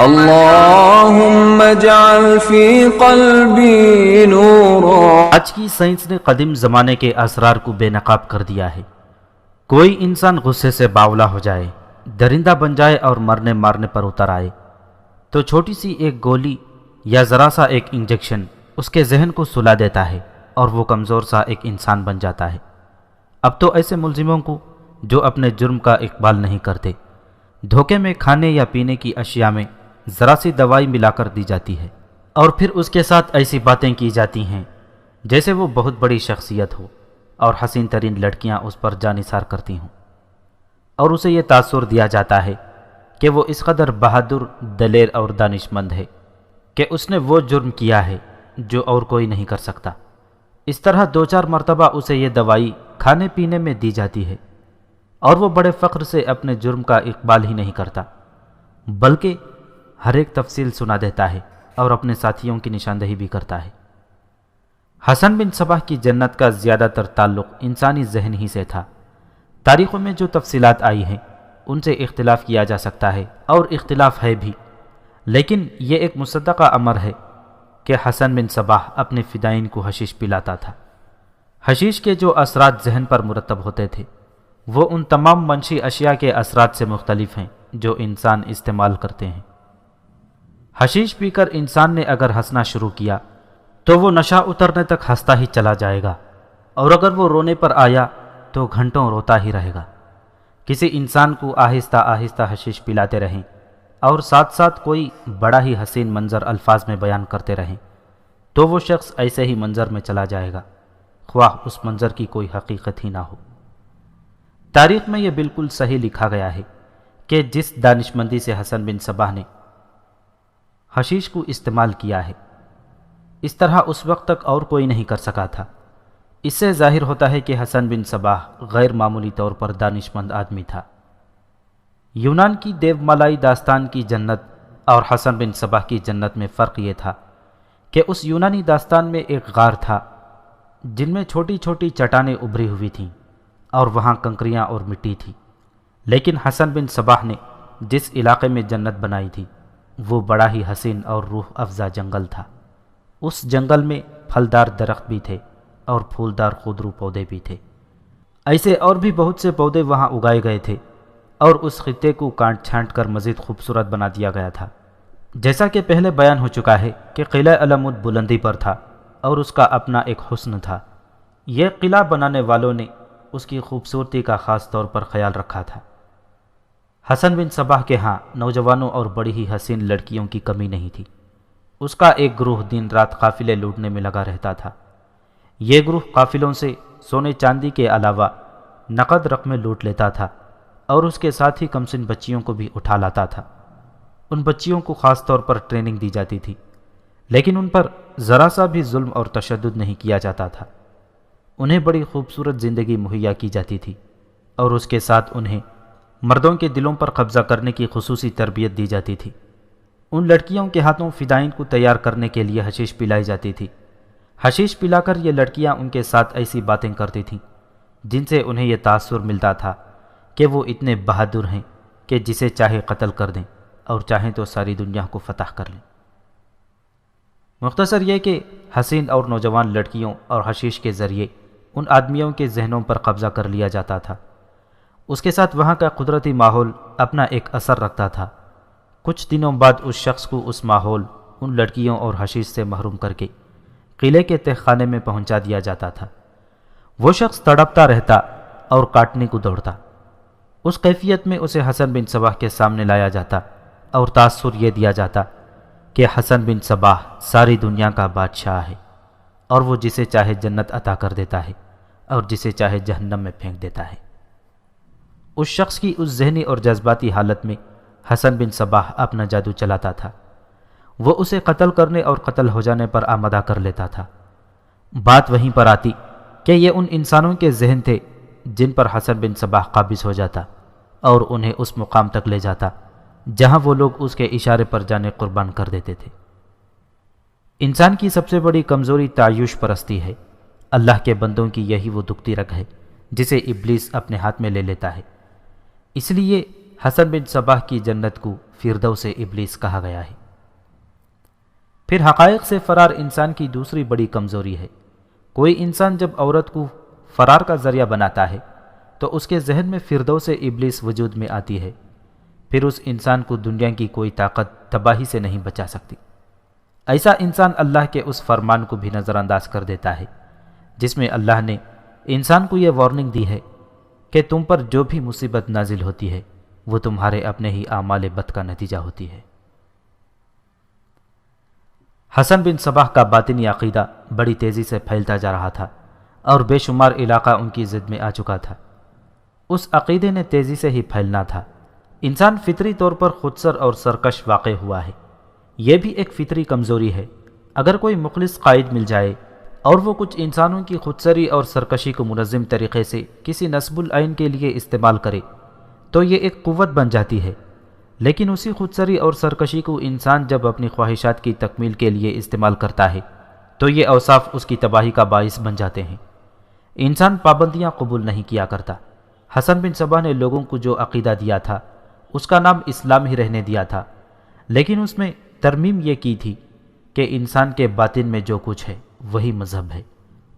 اللهم اجعل في قلبي نورا۔ آج کی سائنس نے قدیم زمانے کے اسرار کو بے نقاب کر دیا ہے۔ کوئی انسان غصے سے باولا ہو جائے، درندہ بن جائے اور مرنے مارنے پر اتر آئے تو چھوٹی سی ایک گولی یا ذرا سا ایک انجیکشن اس کے ذہن کو سلا دیتا ہے اور وہ کمزور سا ایک انسان بن جاتا ہے۔ اب تو ایسے ملزموں کو جو اپنے جرم کا اقبال نہیں کرتے، دھوکے میں کھانے یا پینے کی اشیاء میں ذرا سی دوائی ملا کر دی جاتی ہے اور پھر اس کے ساتھ ایسی باتیں کی جاتی ہیں جیسے وہ بہت بڑی شخصیت ہو اور حسین ترین لڑکیاں اس پر جاں نثار کرتی ہوں، اور اسے یہ تاثر دیا جاتا ہے کہ وہ اس قدر بہادر، دلیر اور دانش مند ہے کہ اس نے وہ جرم کیا ہے جو اور کوئی نہیں کر سکتا۔ اس طرح 2-4 مرتبہ اسے یہ دوائی کھانے پینے میں دی جاتی ہے اور وہ بڑے فخر سے اپنے جرم کا اقبال ہی نہیں کرتا، بلکہ ہر ایک تفصیل سنا دیتا ہے اور اپنے ساتھیوں کی نشاندہی بھی کرتا ہے۔ حسن بن صباح کی جنت کا زیادہ تر تعلق انسانی ذہن ہی سے تھا۔ تاریخوں میں جو تفصیلات آئی ہیں ان سے اختلاف کیا جا سکتا ہے اور اختلاف ہے بھی، لیکن یہ ایک مصدقہ امر ہے کہ حسن بن صباح اپنے فدائین کو حشیش پلاتا تھا۔ حشیش کے جو اثرات ذہن پر مرتب ہوتے تھے وہ ان تمام منشی اشیاء کے اثرات سے مختلف ہیں جو انسان استعمال کرتے ہیں۔ حشیش پی کر انسان نے اگر ہنسنا شروع کیا تو وہ نشہ اترنے تک ہنستا ہی چلا جائے گا، اور اگر وہ رونے پر آیا تو گھنٹوں روتا ہی رہے گا۔ کسی انسان کو آہستہ آہستہ حشیش پلاتے رہیں اور ساتھ ساتھ کوئی بڑا ہی حسین منظر الفاظ میں بیان کرتے رہیں تو وہ شخص ایسے ہی منظر میں چلا جائے گا، خواہ اس منظر کی کوئی حقیقت ہی نہ ہو۔ تاریخ میں یہ بالکل صحیح لکھا گیا ہے کہ جس دانشمندی سے حسن بن صباح نے حشیش کو استعمال کیا ہے، اس طرح اس وقت تک اور کوئی نہیں کر سکا تھا۔ اس سے ظاہر ہوتا ہے کہ حسن بن صباح غیر معمولی طور پر دانشمند آدمی تھا۔ یونان کی دیو مالائی داستان کی جنت اور حسن بن صباح کی جنت میں فرق یہ تھا کہ اس یونانی داستان میں ایک غار تھا جن میں چھوٹی چھوٹی چٹانیں ابھری ہوئی تھیں اور وہاں کنکریاں اور مٹی تھی، لیکن حسن بن صباح نے جس علاقے میں جنت بنائی تھی وہ بڑا ہی حسین اور روح افزا جنگل تھا۔ اس جنگل میں پھلدار درخت بھی تھے اور پھولدار خودرو پودے بھی تھے۔ ایسے اور بھی بہت سے پودے وہاں اگائے گئے تھے اور اس خطے کو کاٹ چھانٹ کر مزید خوبصورت بنا دیا گیا تھا۔ جیسا کہ پہلے بیان ہو چکا ہے کہ قلعہ علمود بلندی پر تھا اور اس کا اپنا ایک حسن تھا۔ یہ قلعہ بنانے والوں نے اس کی خوبصورتی کا خاص طور پر خیال رکھا تھا۔ حسن بن صباح کے ہاں نوجوانوں اور بڑی ہی حسین لڑکیوں کی کمی نہیں تھی۔ اس کا ایک گروہ دن رات قافلے لوٹنے میں لگا رہتا تھا۔ یہ گروہ قافلوں سے سونے چاندی کے علاوہ نقد رقمیں لوٹ لیتا تھا اور اس کے ساتھ ہی کمسن بچیوں کو بھی اٹھا لاتا تھا۔ ان بچیوں کو خاص طور پر ٹریننگ دی جاتی تھی، لیکن ان پر ذرا سا بھی ظلم اور تشدد نہیں کیا جاتا تھا۔ انہیں بڑی خوبصورت زندگی مہیا کی جاتی تھی اور اس کے ساتھ انہیں مردوں کے دلوں پر قبضہ کرنے کی خصوصی تربیت دی جاتی تھی۔ ان لڑکیوں کے ہاتھوں فدائین کو تیار کرنے کے لیے حشیش پلائی جاتی تھی۔ حشیش پلا کر یہ لڑکیاں ان کے ساتھ ایسی باتیں کرتی تھیں جن سے انہیں یہ تاثر ملتا تھا کہ وہ اتنے بہادر ہیں کہ جسے چاہے قتل کر دیں اور چاہیں تو ساری دنیا کو فتح کر لیں۔ مختصر یہ کہ حسین اور نوجوان لڑکیوں اور حشیش کے ذریعے ان آدمیوں کے ذہنوں پر قبضہ کر لیا جاتا تھا۔ اس کے ساتھ وہاں کا قدرتی ماحول اپنا ایک اثر رکھتا تھا۔ کچھ دنوں بعد اس شخص کو اس ماحول، ان لڑکیوں اور حشیش سے محروم کر کے قلعے کے تہ خانے میں پہنچا دیا جاتا تھا۔ وہ شخص تڑپتا رہتا اور کاٹنے کو دوڑتا۔ اس کیفیت میں اسے حسن بن صباح کے سامنے لایا جاتا اور تاثر یہ دیا جاتا کہ حسن بن صباح ساری دنیا کا بادشاہ ہے اور وہ جسے چاہے جنت عطا کر دیتا ہے اور جسے چاہے جہنم میں پھینک دیتا ہے۔ اس شخص کی اس ذہنی اور جذباتی حالت میں حسن بن صباح اپنا جادو چلاتا تھا۔ وہ اسے قتل کرنے اور قتل ہو جانے پر آمادہ کر لیتا تھا۔ بات وہیں پر آتی کہ یہ ان انسانوں کے ذہن تھے جن پر حسن بن صباح قابض ہو جاتا اور انہیں اس مقام تک لے جاتا جہاں وہ لوگ اس کے اشارے پر جانے قربان کر دیتے تھے۔ انسان کی سب سے بڑی کمزوری تعیش پرستی ہے۔ اللہ کے بندوں کی یہی وہ دکھتی رگ ہے جسے ابلیس اپنے ہاتھ میں لے لیتا ہے۔ اس لیے حسن بن صباح کی جنت کو فردوس ابلیس کہا گیا ہے۔ پھر حقائق سے فرار انسان کی دوسری بڑی کمزوری ہے۔ کوئی انسان جب عورت کو فرار کا ذریعہ بناتا ہے تو اس کے ذہن میں فردوس ابلیس وجود میں آتی ہے۔ پھر اس انسان کو دنیا کی کوئی طاقت تباہی سے نہیں بچا سکتی۔ ایسا انسان اللہ کے اس فرمان کو بھی نظر انداز کر دیتا ہے جس میں اللہ نے انسان کو یہ وارننگ دی ہے کہ تم پر جو بھی مصیبت نازل ہوتی ہے وہ تمہارے اپنے ہی اعمال بد کا نتیجہ ہوتی ہے۔ حسن بن صباح کا باطنی عقیدہ بڑی تیزی سے پھیلتا جا رہا تھا اور بے شمار علاقہ ان کی ضد میں آ چکا تھا۔ اس عقیدے نے تیزی سے ہی پھیلنا تھا۔ انسان فطری طور پر خودسر اور سرکش واقع ہوا ہے۔ یہ بھی ایک فطری کمزوری ہے۔ اگر کوئی مخلص قائد مل جائے اور وہ کچھ انسانوں کی خودسری اور سرکشی کو منظم طریقے سے کسی نصب العین کے لیے استعمال کرے تو یہ ایک قوت بن جاتی ہے، لیکن اسی خودسری اور سرکشی کو انسان جب اپنی خواہشات کی تکمیل کے لیے استعمال کرتا ہے تو یہ اوصاف اس کی تباہی کا باعث بن جاتے ہیں۔ انسان پابندیاں قبول نہیں کیا کرتا۔ حسن بن صباح نے لوگوں کو جو عقیدہ دیا تھا اس کا نام اسلام ہی رہنے دیا تھا، لیکن اس میں ترمیم یہ کی تھی کہ انسان کے باطن میں جو کچھ ہے وہی مذہب ہے۔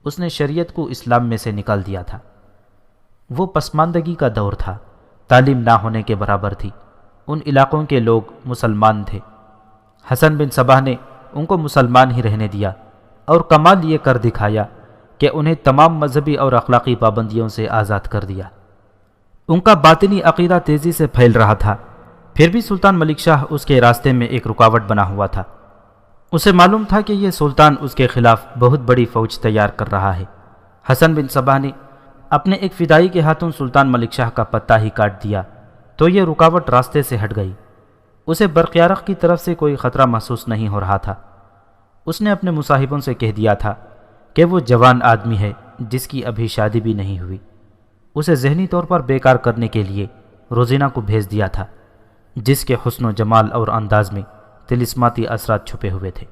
اس نے شریعت کو اسلام میں سے نکال دیا تھا۔ وہ پسماندگی کا دور تھا، تعلیم نہ ہونے کے برابر تھی۔ ان علاقوں کے لوگ مسلمان تھے۔ حسن بن صباح نے ان کو مسلمان ہی رہنے دیا اور کمال یہ کر دکھایا کہ انہیں تمام مذہبی اور اخلاقی پابندیوں سے آزاد کر دیا۔ ان کا باطنی عقیدہ تیزی سے پھیل رہا تھا، پھر بھی سلطان ملک شاہ اس کے راستے میں ایک رکاوٹ بنا ہوا تھا۔ اسے معلوم تھا کہ یہ سلطان اس کے خلاف بہت بڑی فوج تیار کر رہا ہے۔ حسن بن صباح نے اپنے ایک فدائی کے ہاتھوں سلطان ملک شاہ کا پتہ ہی کاٹ دیا تو یہ رکاوٹ راستے سے ہٹ گئی۔ اسے برقیارق کی طرف سے کوئی خطرہ محسوس نہیں ہو رہا تھا۔ اس نے اپنے مصاحبوں سے کہہ دیا تھا کہ وہ جوان آدمی ہے جس کی ابھی شادی بھی نہیں ہوئی۔ اسے ذہنی طور پر بیکار کرنے کے لیے روزینہ کو بھیج دیا تھا جس کے حسن و جمال اور انداز میں طلسماتی اثرات چھپے ہوئے تھے۔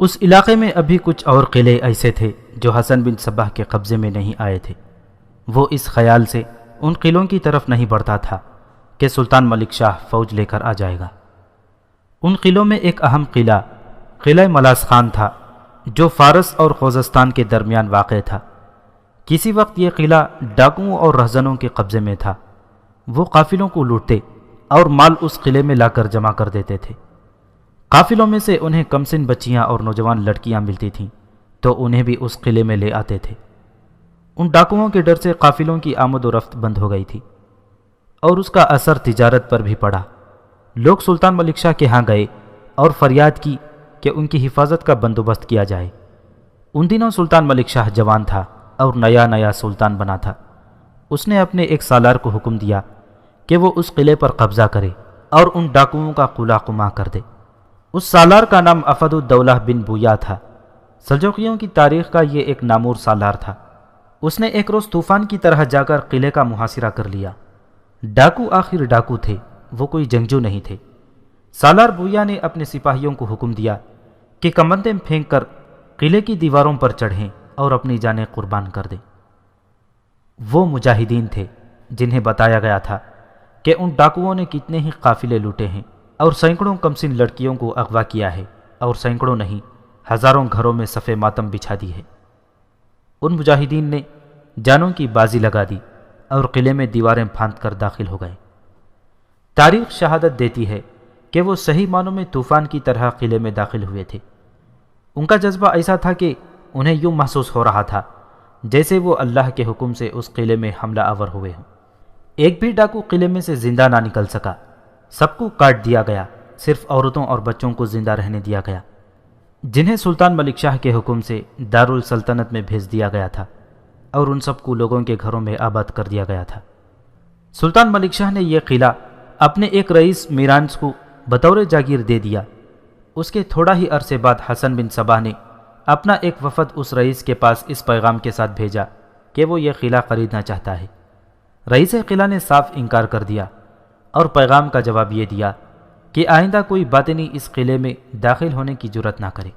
اس علاقے میں ابھی کچھ اور قلعے ایسے تھے جو حسن بن صباح کے قبضے میں نہیں آئے تھے۔ وہ اس خیال سے ان قلعوں کی طرف نہیں بڑھتا تھا کہ سلطان ملک شاہ فوج لے کر آ جائے گا۔ ان قلعوں میں ایک اہم قلعہ قلعہ ملاس خان تھا جو فارس اور خوزستان کے درمیان واقع تھا۔ کسی وقت یہ قلعہ ڈاکوؤں اور رہزنوں کے قبضے میں تھا۔ وہ قافلوں کو لوٹتے اور مال اس قلعے میں لا کر جمع کر دیتے تھے۔ قافلوں میں سے انہیں کمسن بچیاں اور نوجوان لڑکیاں ملتی تھیں تو انہیں بھی اس قلعے میں لے آتے تھے۔ ان ڈاکوؤں کے ڈر سے قافلوں کی آمد و رفت بند ہو گئی تھی اور اس کا اثر تجارت پر بھی پڑا۔ لوگ سلطان ملک شاہ کے ہاں گئے اور فریاد کی کہ ان کی حفاظت کا بندوبست کیا جائے۔ ان دنوں سلطان ملک شاہ جوان تھا اور نیا سلطان بنا تھا۔ اس نے اپنے ایک سالار کو حکم دیا کہ وہ اس قلعے پر قبضہ کرے اور ان ڈاکوؤں کا قلعہ قمع کر دے۔ اس سالار کا نام افد الدولہ بن بویا تھا۔ سلجوقیوں کی تاریخ کا یہ ایک نامور سالار تھا۔ اس نے ایک روز طوفان کی طرح جا کر قلعے کا محاصرہ کر لیا۔ ڈاکو آخر ڈاکو تھے، وہ کوئی جنگجو نہیں تھے۔ سالار بویا نے اپنے سپاہیوں کو حکم دیا کہ کمندیں پھینک کر قلعے کی دیواروں پر چڑھیں اور اپنی جانیں قربان کر دیں۔ وہ مجاہدین تھے جنہیں بتایا گیا تھا کہ ان ڈاکوؤں نے کتنے ہی قافلے لوٹے ہیں اور سینکڑوں کمسن لڑکیوں کو اغوا کیا ہے اور سینکڑوں نہیں ہزاروں گھروں میں صف ماتم بچھا دی ہے۔ ان مجاہدین نے جانوں کی بازی لگا دی اور قلعے میں دیواریں پھاند کر داخل ہو گئے۔ تاریخ شہادت دیتی ہے کہ وہ صحیح معنوں میں طوفان کی طرح قلعے میں داخل ہوئے تھے۔ ان کا جذبہ ایسا تھا کہ انہیں یوں محسوس ہو رہا تھا جیسے وہ اللہ کے حکم سے اس قلعے میں حملہ آور ہوئے ہوں۔ ایک بھی ڈاکو قلعے میں سے زندہ نہ نکل سکا، سب کو کاٹ دیا گیا، صرف عورتوں اور بچوں کو زندہ رہنے دیا گیا جنہیں سلطان ملک شاہ کے حکم سے دارالسلطنت میں بھیج دیا گیا تھا، اور ان سب کو لوگوں کے گھروں میں آباد کر دیا گیا تھا۔ سلطان ملک شاہ نے یہ قلعہ اپنے ایک رئیس میرانس کو بطور جاگیر دے دیا۔ اس کے تھوڑا ہی عرصے بعد حسن بن صباح نے اپنا ایک وفد اس رئیس کے پاس اس پیغام کے ساتھ بھیجا کہ وہ یہ قلعہ خریدنا چاہتا ہے۔ رئیس قلعہ نے صاف انکار کر دیا اور پیغام کا جواب یہ دیا کہ آئندہ کوئی باطنی اس قلعے میں داخل ہونے کی جرات نہ کرے۔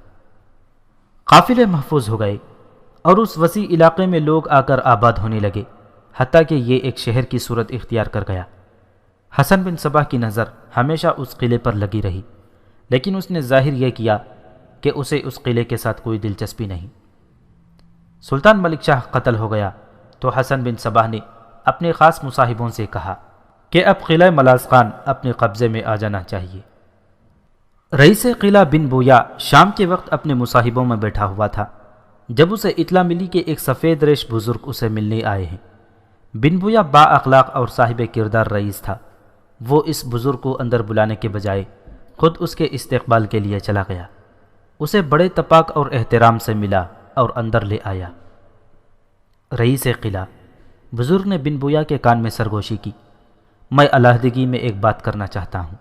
قافلے محفوظ ہو گئے اور اس وسیع علاقے میں لوگ آ کر آباد ہونے لگے، حتیٰ کہ یہ ایک شہر کی صورت اختیار کر گیا۔ حسن بن صبا کی نظر ہمیشہ اس قلعے پر لگی رہی، لیکن اس نے ظاہر یہ کیا کہ اسے اس قلعے کے ساتھ کوئی دلچسپی نہیں۔ سلطان ملک شاہ قتل ہو گیا تو حسن بن صبا نے اپنے خاص مصاحبوں سے کہا کہ اب قلعہ ملاذ خان اپنے قبضے میں آ جانا چاہیے۔ رئیس قلعہ بن بویا شام کے وقت اپنے مصاحبوں میں بیٹھا ہوا تھا جب اسے اطلاع ملی کہ ایک سفید ریش بزرگ اسے ملنے آئے ہیں۔ بن بویا با اخلاق اور صاحب کردار رئیس تھا۔ وہ اس بزرگ کو اندر بلانے کے بجائے خود اس کے استقبال کے لیے چلا گیا، اسے بڑے تپاک اور احترام سے ملا اور اندر لے آیا۔ رئیس قلعہ بزرگ نے بن بویا کے کان میں سرگوشی کی، میں علیحدگی میں ایک بات کرنا چاہتا ہوں۔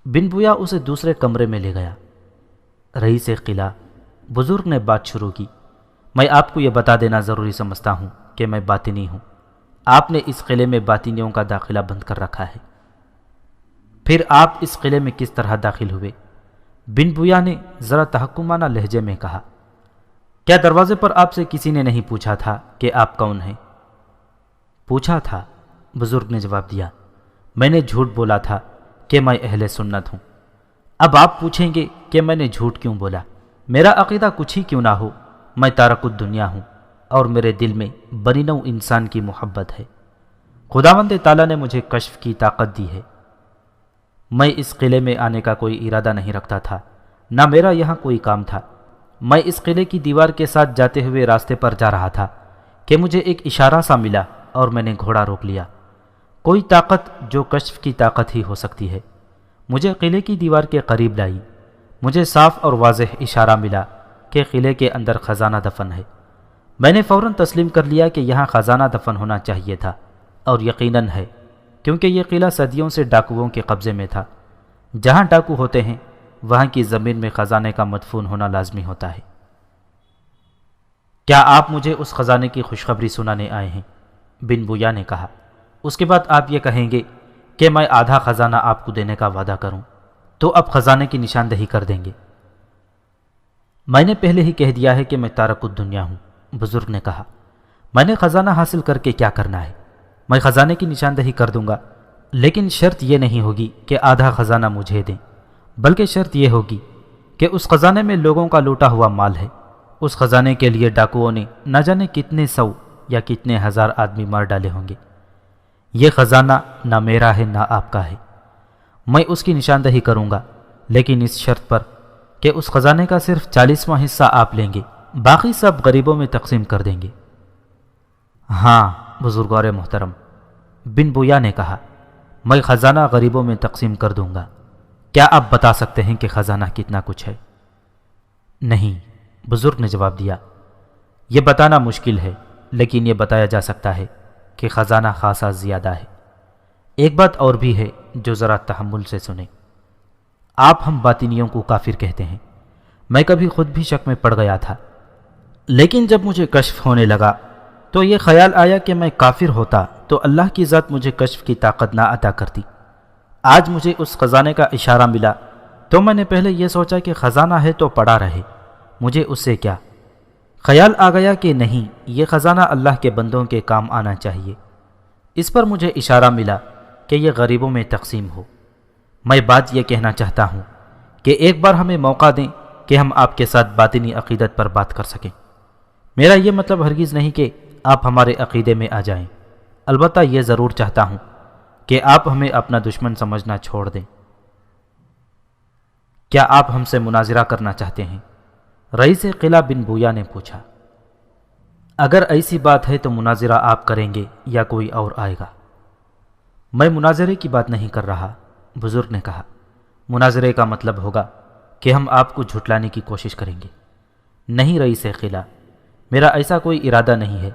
بن بویا اسے دوسرے کمرے میں لے گیا۔ رئیس قلعہ بزرگ نے بات شروع کی، میں آپ کو یہ بتا دینا ضروری سمجھتا ہوں کہ میں باطنی ہوں۔ آپ نے اس قلعے میں باطنیوں کا داخلہ بند کر رکھا ہے۔ پھر آپ اس قلعے میں کس طرح داخل ہوئے؟ بن بویا نے ذرا تحکمانہ لہجے میں کہا، کیا دروازے پر آپ سے کسی نے نہیں پوچھا تھا کہ آپ کون ہیں؟ پوچھا تھا، بزرگ نے جواب دیا، میں نے جھوٹ بولا تھا کہ میں اہل سنت ہوں۔ اب آپ پوچھیں گے کہ میں نے جھوٹ کیوں بولا؟ میرا عقیدہ کچھ ہی کیوں نہ ہو، میں تارک الدنیا ہوں اور میرے دل میں بنی نوع انسان کی محبت ہے۔ خداوند تعالیٰ نے مجھے کشف کی طاقت دی ہے۔ میں اس قلعے میں آنے کا کوئی ارادہ نہیں رکھتا تھا، نہ میرا یہاں کوئی کام تھا۔ میں اس قلعے کی دیوار کے ساتھ جاتے ہوئے راستے پر جا رہا تھا کہ مجھے ایک اشارہ سا ملا اور میں نے گھوڑا روک لیا۔ کوئی طاقت جو کشف کی طاقت ہی ہو سکتی ہے مجھے قلعے کی دیوار کے قریب لائی۔ مجھے صاف اور واضح اشارہ ملا کہ قلعے کے اندر خزانہ دفن ہے۔ میں نے فوراً تسلیم کر لیا کہ یہاں خزانہ دفن ہونا چاہیے تھا، اور یقیناً ہے، کیونکہ یہ قلعہ صدیوں سے ڈاکوؤں کے قبضے میں تھا۔ جہاں ڈاکو ہوتے ہیں وہاں کی زمین میں خزانے کا مدفون ہونا لازمی ہوتا ہے۔ کیا آپ مجھے اس خزانے کی خوشخبری سنانے آئے ہیں؟ بن بویا نے کہا۔ اس کے بعد آپ یہ کہیں گے کہ میں آدھا خزانہ آپ کو دینے کا وعدہ کروں تو اب خزانے کی نشاندہی کر دیں گے۔ میں نے پہلے ہی کہہ دیا ہے کہ میں تارک الدنیا ہوں، بزرگ نے کہا۔ میں نے خزانہ حاصل کر کے کیا کرنا ہے؟ میں خزانے کی نشاندہی کر دوں گا، لیکن شرط یہ نہیں ہوگی کہ آدھا خزانہ مجھے دیں، بلکہ شرط یہ ہوگی کہ اس خزانے میں لوگوں کا لوٹا ہوا مال ہے۔ اس خزانے کے لیے ڈاکوؤں نے نہ جانے کتنے سو یا کتنے ہزار آدمی مار ڈالے ہوں گے۔ یہ خزانہ نہ میرا ہے نہ آپ کا ہے۔ میں اس کی نشاندہی کروں گا، لیکن اس شرط پر کہ اس خزانے کا صرف 40واں حصہ آپ لیں گے، باقی سب غریبوں میں تقسیم کر دیں گے۔ ہاں بزرگوار محترم، بن بویا نے کہا، میں خزانہ غریبوں میں تقسیم کر دوں گا۔ کیا آپ بتا سکتے ہیں کہ خزانہ کتنا کچھ ہے؟ نہیں، بزرگ نے جواب دیا، یہ بتانا مشکل ہے، لیکن یہ بتایا جا سکتا ہے کہ خزانہ خاصا زیادہ ہے۔ ایک بات اور بھی ہے جو ذرا تحمل سے سنیں۔ آپ ہم باطنیوں کو کافر کہتے ہیں۔ میں کبھی خود بھی شک میں پڑ گیا تھا، لیکن جب مجھے کشف ہونے لگا تو یہ خیال آیا کہ میں کافر ہوتا تو اللہ کی ذات مجھے کشف کی طاقت نہ عطا کرتی۔ آج مجھے اس خزانے کا اشارہ ملا تو میں نے پہلے یہ سوچا کہ خزانہ ہے تو پڑا رہے، مجھے اس سے کیا؟ خیال آ گیا کہ نہیں، یہ خزانہ اللہ کے بندوں کے کام آنا چاہیے۔ اس پر مجھے اشارہ ملا کہ یہ غریبوں میں تقسیم ہو۔ میں بات یہ کہنا چاہتا ہوں کہ ایک بار ہمیں موقع دیں کہ ہم آپ کے ساتھ باطنی عقیدت پر بات کر سکیں۔ میرا یہ مطلب ہرگز نہیں کہ آپ ہمارے عقیدے میں آ جائیں، البتہ یہ ضرور چاہتا ہوں کہ آپ ہمیں اپنا دشمن سمجھنا چھوڑ دیں۔ کیا آپ ہم سے مناظرہ کرنا چاہتے ہیں؟ رئیس قلعہ بن بویا نے پوچھا۔ اگر ایسی بات ہے تو مناظرہ آپ کریں گے یا کوئی اور آئے گا؟ میں مناظرے کی بات نہیں کر رہا، بزرگ نے کہا۔ مناظرے کا مطلب ہوگا کہ ہم آپ کو جھٹلانے کی کوشش کریں گے۔ نہیں رئیس قلعہ، میرا ایسا کوئی ارادہ نہیں ہے،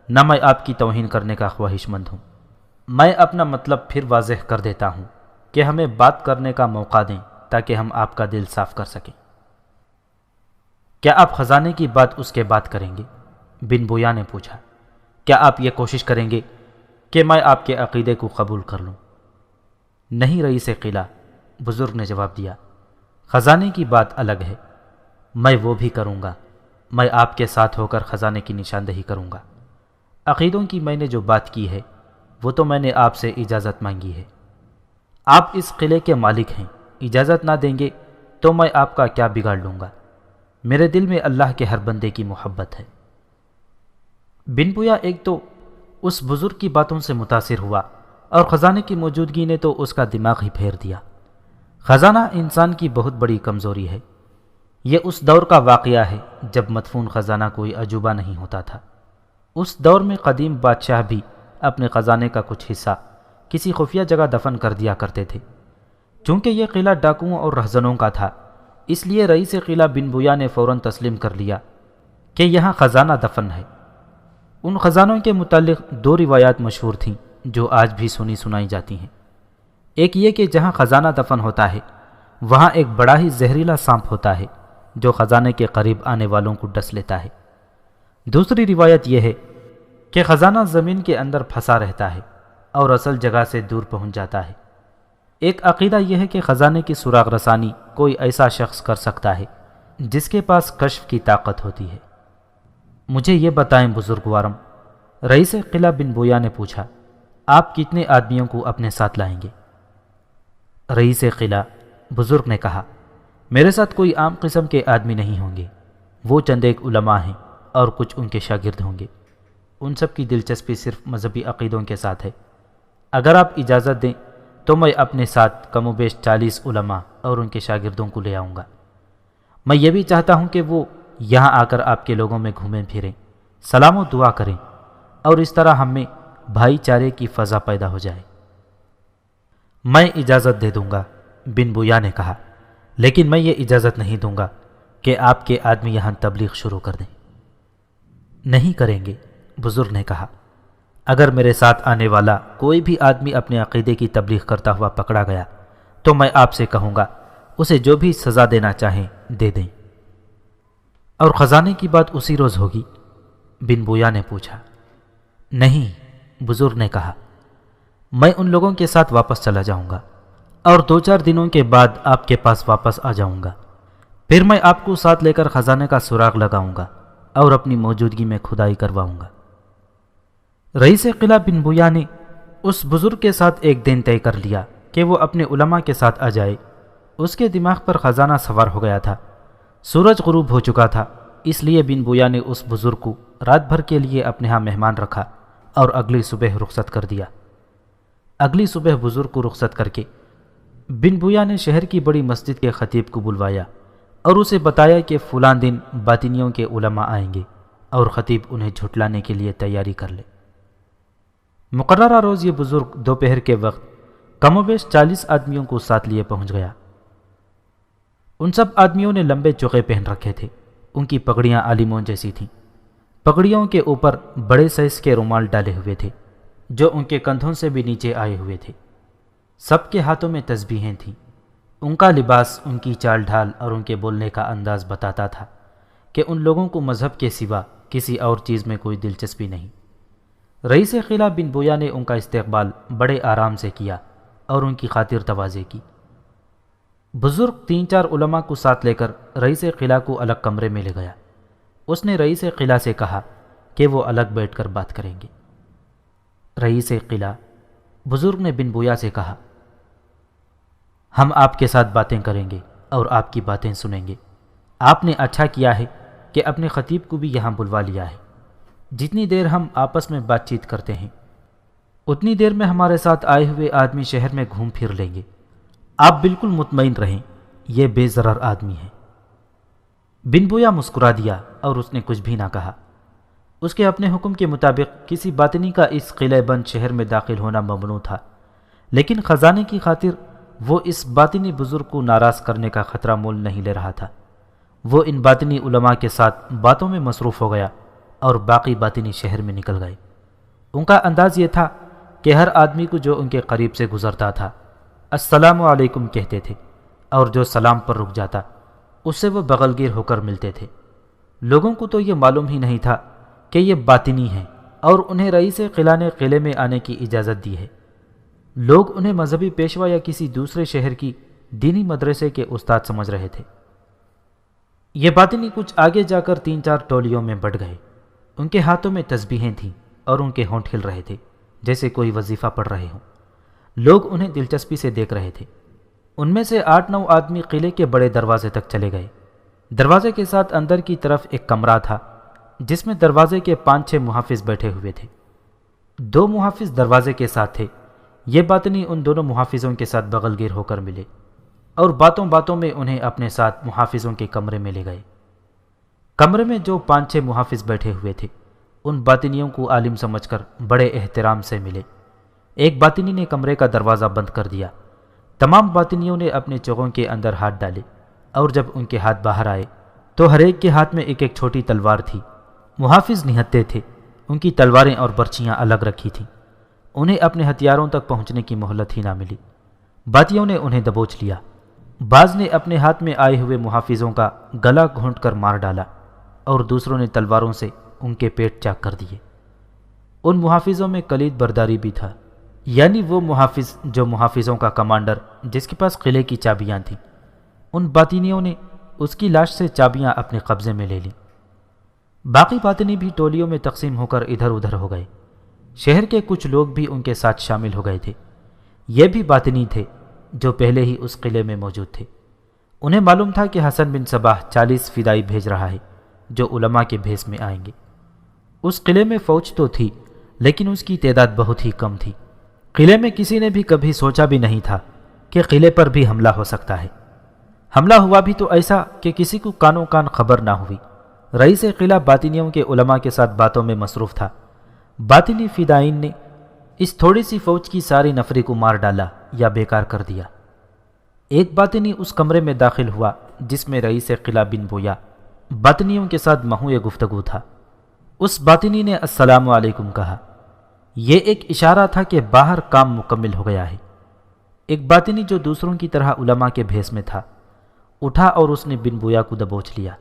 نہ میں آپ کی توہین کرنے کا خواہش مند ہوں۔ میں اپنا مطلب پھر واضح کر دیتا ہوں کہ ہمیں بات کرنے کا موقع دیں تاکہ ہم آپ کا دل صاف کر سکیں۔ کیا آپ خزانے کی بات اس کے بعد کریں گے؟ بن بویا نے پوچھا۔ کیا آپ یہ کوشش کریں گے کہ میں آپ کے عقیدے کو قبول کر لوں؟ نہیں رئیس قلعہ، بزرگ نے جواب دیا، خزانے کی بات الگ ہے، میں وہ بھی کروں گا۔ میں آپ کے ساتھ ہو کر خزانے کی نشاندہی کروں گا۔ عقیدوں کی میں نے جو بات کی ہے وہ تو میں نے آپ سے اجازت مانگی ہے۔ آپ اس قلعے کے مالک ہیں، اجازت نہ دیں گے تو میں آپ کا کیا بگاڑ لوں گا؟ میرے دل میں اللہ کے ہر بندے کی محبت ہے۔ بن بویا ایک تو اس بزرگ کی باتوں سے متاثر ہوا اور خزانے کی موجودگی نے تو اس کا دماغ ہی پھیر دیا۔ خزانہ انسان کی بہت بڑی کمزوری ہے۔ یہ اس دور کا واقعہ ہے جب مدفون خزانہ کوئی عجوبہ نہیں ہوتا تھا۔ اس دور میں قدیم بادشاہ بھی اپنے خزانے کا کچھ حصہ کسی خفیہ جگہ دفن کر دیا کرتے تھے۔ چونکہ یہ قلعہ ڈاکوؤں اور رہزنوں کا تھا، اس لیے رئیس قلعہ بن بویا نے فوراً تسلیم کر لیا کہ یہاں خزانہ دفن ہے۔ ان خزانوں کے متعلق دو روایات مشہور تھیں جو آج بھی سنی سنائی جاتی ہیں۔ ایک یہ کہ جہاں خزانہ دفن ہوتا ہے وہاں ایک بڑا ہی زہریلا سانپ ہوتا ہے جو خزانے کے قریب آنے والوں کو ڈس لیتا ہے۔ دوسری روایت یہ ہے کہ خزانہ زمین کے اندر پھنسا رہتا ہے اور اصل جگہ سے دور پہنچ جاتا ہے۔ ایک عقیدہ یہ ہے کہ خزانے کی سراغ رسانی کوئی ایسا شخص کر سکتا ہے جس کے پاس کشف کی طاقت ہوتی ہے۔ مجھے یہ بتائیں بزرگوارم، رئیس قلعہ بن بویا نے پوچھا، آپ کتنے آدمیوں کو اپنے ساتھ لائیں گے؟ رئیس قلعہ بزرگ نے کہا، میرے ساتھ کوئی عام قسم کے آدمی نہیں ہوں گے، وہ چند ایک علماء ہیں اور کچھ ان کے شاگرد ہوں گے۔ ان سب کی دلچسپی صرف مذہبی عقیدوں کے ساتھ ہے۔ اگر آپ اجازت دیں تو میں اپنے ساتھ کم و بیش 40 علماء اور ان کے شاگردوں کو لے آؤں گا۔ میں یہ بھی چاہتا ہوں کہ وہ یہاں آ کر آپ کے لوگوں میں گھومیں پھریں، سلام و دعا کریں اور اس طرح ہم میں بھائی چارے کی فضا پیدا ہو جائے۔ میں اجازت دے دوں گا، بن بویا نے کہا، لیکن میں یہ اجازت نہیں دوں گا کہ آپ کے آدمی یہاں تبلیغ شروع کر دیں۔ نہیں کریں گے، بزرگ نے کہا۔ اگر میرے ساتھ آنے والا کوئی بھی آدمی اپنے عقیدے کی تبلیغ کرتا ہوا پکڑا گیا تو میں آپ سے کہوں گا اسے جو بھی سزا دینا چاہیں دے دیں۔ اور خزانے کی بات اسی روز ہوگی؟ بن بویا نے پوچھا۔ نہیں، بزرگ نے کہا، میں ان لوگوں کے ساتھ واپس چلا جاؤں گا اور 2-4 دنوں کے بعد آپ کے پاس واپس آ جاؤں گا۔ پھر میں آپ کو ساتھ لے کر خزانے کا سراغ لگاؤں گا اور اپنی موجودگی میں کھدائی کرواؤں گا۔ رئیس قلعہ بن بویا نے اس بزرگ کے ساتھ ایک دن طے کر لیا کہ وہ اپنے علماء کے ساتھ آ جائے۔ اس کے دماغ پر خزانہ سوار ہو گیا تھا۔ سورج غروب ہو چکا تھا، اس لیے بن بویا نے اس بزرگ کو رات بھر کے لیے اپنے ہاں مہمان رکھا اور اگلی صبح رخصت کر دیا۔ اگلی صبح بزرگ کو رخصت کر کے بن بویا نے شہر کی بڑی مسجد کے خطیب کو بلوایا اور اسے بتایا کہ فلاں دن باطنیوں کے علماء آئیں گے اور خطیب انہیں جھٹلانے کے لیے تیاری کر لے۔ مقررہ روز یہ بزرگ دوپہر کے وقت کم و بیش 40 آدمیوں کو ساتھ لیے پہنچ گیا۔ ان سب آدمیوں نے لمبے چوغے پہن رکھے تھے، ان کی پگڑیاں عالموں جیسی تھیں۔ پگڑیوں کے اوپر بڑے سائز کے رومال ڈالے ہوئے تھے جو ان کے کندھوں سے بھی نیچے آئے ہوئے تھے۔ سب کے ہاتھوں میں تسبیحیں تھیں۔ ان کا لباس، ان کی چال ڈھال اور ان کے بولنے کا انداز بتاتا تھا کہ ان لوگوں کو مذہب کے سوا کسی اور چیز میں کوئی دلچسپی نہیں۔ رئیس قلعہ بن بویا نے ان کا استقبال بڑے آرام سے کیا اور ان کی خاطر تواضع کی۔ بزرگ 3-4 علماء کو ساتھ لے کر رئیس قلعہ کو الگ کمرے میں لے گیا۔ اس نے رئیس قلعہ سے کہا کہ وہ الگ بیٹھ کر بات کریں گے۔ رئیس قلعہ بزرگ نے بن بویا سے کہا، ہم آپ کے ساتھ باتیں کریں گے اور آپ کی باتیں سنیں گے۔ آپ نے اچھا کیا ہے کہ اپنے خطیب کو بھی یہاں بلوا لیا ہے۔ جتنی دیر ہم آپس میں بات چیت کرتے ہیں اتنی دیر میں ہمارے ساتھ آئے ہوئے آدمی شہر میں گھوم پھر لیں گے۔ آپ بالکل مطمئن رہیں، یہ بے ضرر آدمی ہے۔ بن بویا مسکرا دیا اور اس نے کچھ بھی نہ کہا۔ اس کے اپنے حکم کے مطابق کسی باطنی کا اس قلعہ بند شہر میں داخل ہونا ممنوع تھا، لیکن خزانے کی خاطر وہ اس باطنی بزرگ کو ناراض کرنے کا خطرہ مول نہیں لے رہا تھا۔ وہ ان باطنی علماء کے ساتھ باتوں میں مصروف ہو گیا اور باقی باطنی شہر میں نکل گئے۔ ان کا انداز یہ تھا کہ ہر آدمی کو جو ان کے قریب سے گزرتا تھا السلام علیکم کہتے تھے، اور جو سلام پر رک جاتا اس سے وہ بغل گیر ہو کر ملتے تھے۔ لوگوں کو تو یہ معلوم ہی نہیں تھا کہ یہ باطنی ہیں اور انہیں رئیس قلعہ نے قلعے میں آنے کی اجازت دی ہے۔ لوگ انہیں مذہبی پیشوا یا کسی دوسرے شہر کی دینی مدرسے کے استاد سمجھ رہے تھے۔ یہ باطنی کچھ آگے جا کر 3-4 ٹولیوں میں بٹ گئے۔ ان کے ہاتھوں میں تسبیحیں تھیں اور ان کے ہونٹ ہل رہے تھے جیسے کوئی وظیفہ پڑھ رہے ہوں۔ لوگ انہیں دلچسپی سے دیکھ رہے تھے۔ ان میں سے 8-9 آدمی قلعے کے بڑے دروازے تک چلے گئے۔ دروازے کے ساتھ اندر کی طرف ایک کمرہ تھا جس میں دروازے کے 5-6 محافظ بیٹھے ہوئے تھے۔ 2 محافظ دروازے کے ساتھ تھے۔ یہ باطنی ان دونوں محافظوں کے ساتھ بغل گیر ہو کر ملے اور باتوں باتوں میں انہیں اپنے ساتھ محافظوں کے کمرے میں لے گئے۔ کمرے میں جو 5-6 محافظ بیٹھے ہوئے تھے ان باطنیوں کو عالم سمجھ کر بڑے احترام سے ملے۔ ایک باطنی نے کمرے کا دروازہ بند کر دیا۔ تمام باطنیوں نے اپنے چوغوں کے اندر ہاتھ ڈالے اور جب ان کے ہاتھ باہر آئے تو ہر ایک کے ہاتھ میں ایک ایک چھوٹی تلوار تھی۔ محافظ نہتے تھے، ان کی تلواریں اور برچیاں الگ رکھی تھیں۔ انہیں اپنے ہتھیاروں تک پہنچنے کی مہلت ہی نہ ملی۔ باطیوں نے انہیں دبوچ لیا۔ بعض نے اپنے ہاتھ میں آئے ہوئے محافظوں کا گلا گھونٹ کر مار ڈالا اور دوسروں نے تلواروں سے ان کے پیٹ چاک کر دیے۔ ان محافظوں میں کلید برداری بھی تھا، یعنی وہ محافظ جو محافظوں کا کمانڈر جس کے پاس قلعے کی چابیاں تھیں۔ ان باطنیوں نے اس کی لاش سے چابیاں اپنے قبضے میں لے لیں۔ باقی باطنی بھی ٹولیوں میں تقسیم ہو کر ادھر ادھر ہو گئے۔ شہر کے کچھ لوگ بھی ان کے ساتھ شامل ہو گئے تھے۔ یہ بھی باطنی تھے جو پہلے ہی اس قلعے میں موجود تھے۔ انہیں معلوم تھا کہ حسن بن صباح 40 فدائی بھیج رہا ہے جو علماء کے بھیس میں آئیں گے۔ اس قلعے میں فوج تو تھی لیکن اس کی تعداد بہت ہی کم تھی۔ قلعے میں کسی نے بھی کبھی سوچا بھی نہیں تھا کہ قلعے پر بھی حملہ ہو سکتا ہے۔ حملہ ہوا بھی تو ایسا کہ کسی کو کانوں کان خبر نہ ہوئی۔ رئیس قلعہ باطنیوں کے علماء کے ساتھ باتوں میں مصروف تھا۔ باطنی فدائین نے اس تھوڑی سی فوج کی ساری نفری کو مار ڈالا یا بیکار کر دیا۔ ایک باطنی اس کمرے میں داخل ہوا جس میں رئیس قلعہ بن بویا باطنیوں کے ساتھ محو گفتگو تھا۔ اس باطنی نے السلام علیکم کہا۔ یہ ایک اشارہ تھا کہ باہر کام مکمل ہو گیا ہے۔ ایک باطنی جو دوسروں کی طرح علماء کے بھیس میں تھا اٹھا اور اس نے بن بویا کو دبوچ لیا۔